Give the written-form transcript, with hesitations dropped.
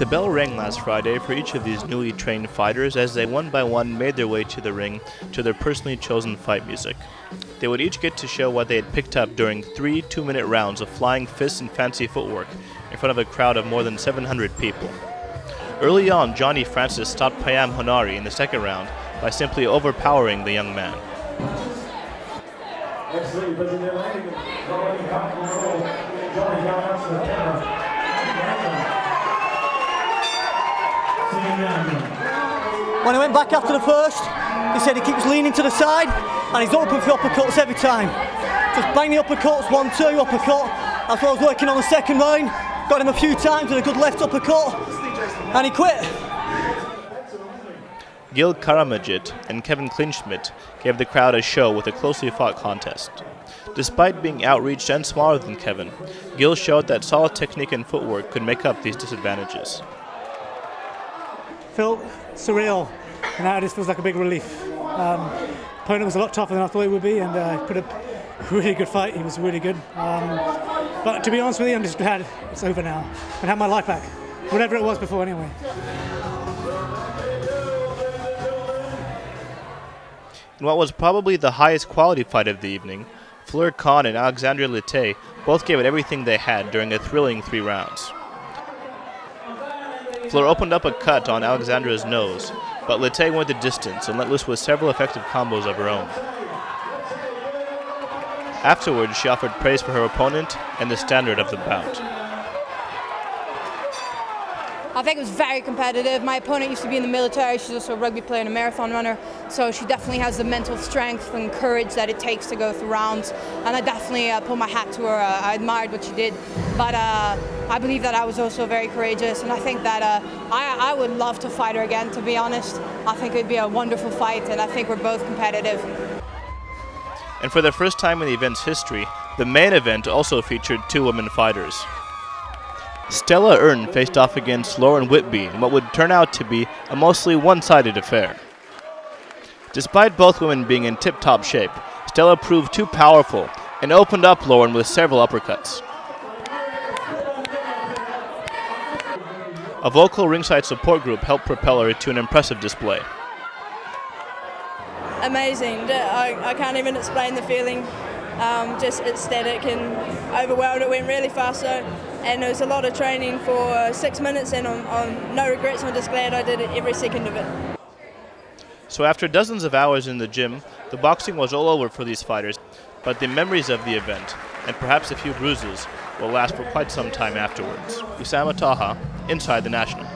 The bell rang last Friday for each of these newly trained fighters as they one by one made their way to the ring to their personally chosen fight music. They would each get to show what they had picked up during 3 two-minute rounds of flying fists and fancy footwork in front of a crowd of more than 700 people. Early on, Johnny Francis stopped Payam Honari in the second round by simply overpowering the young man. When I went back after the first, he said he keeps leaning to the side and he's open for uppercuts every time. Just bang the uppercuts, 1-2 uppercut. That's what I was working on the second round. Got him a few times with a good left uppercut and he quit. Gil Karamajit and Kevin Kleinschmidt gave the crowd a show with a closely fought contest. Despite being outreached and smaller than Kevin, Gil showed that solid technique and footwork could make up these disadvantages. Felt surreal, and now it just feels like a big relief. Opponent was a lot tougher than I thought he would be, and put up a really good fight. He was really good. But to be honest with you, I'm just glad it's over now and have my life back, whatever it was before anyway. In what was probably the highest quality fight of the evening, Fleur Khan and Alexandre Lete both gave it everything they had during a thrilling 3 rounds. Fleur opened up a cut on Alexandra's nose, but Lete went the distance and let loose with several effective combos of her own. Afterwards, she offered praise for her opponent and the standard of the bout. I think it was very competitive. My opponent used to be in the military. She's also a rugby player and a marathon runner. So she definitely has the mental strength and courage that it takes to go through rounds. And I definitely put my hat to her. I admired what she did. But I believe that I was also very courageous. And I think that I would love to fight her again, to be honest. I think it would be a wonderful fight. And I think we're both competitive. And for the first time in the event's history, the main event also featured 2 women fighters. Stella Ern faced off against Lauren Whitby in what would turn out to be a mostly one-sided affair. Despite both women being in tip-top shape, Stella proved too powerful and opened up Lauren with several uppercuts. A vocal ringside support group helped propel her to an impressive display. Amazing. I can't even explain the feeling. Just ecstatic and overwhelmed. It went really fast though, and there was a lot of training for 6 minutes, and on no regrets. I'm just glad I did it every second of it. So after dozens of hours in the gym, the boxing was all over for these fighters, but the memories of the event, and perhaps a few bruises, will last for quite some time afterwards. Usama Taha, Inside the National.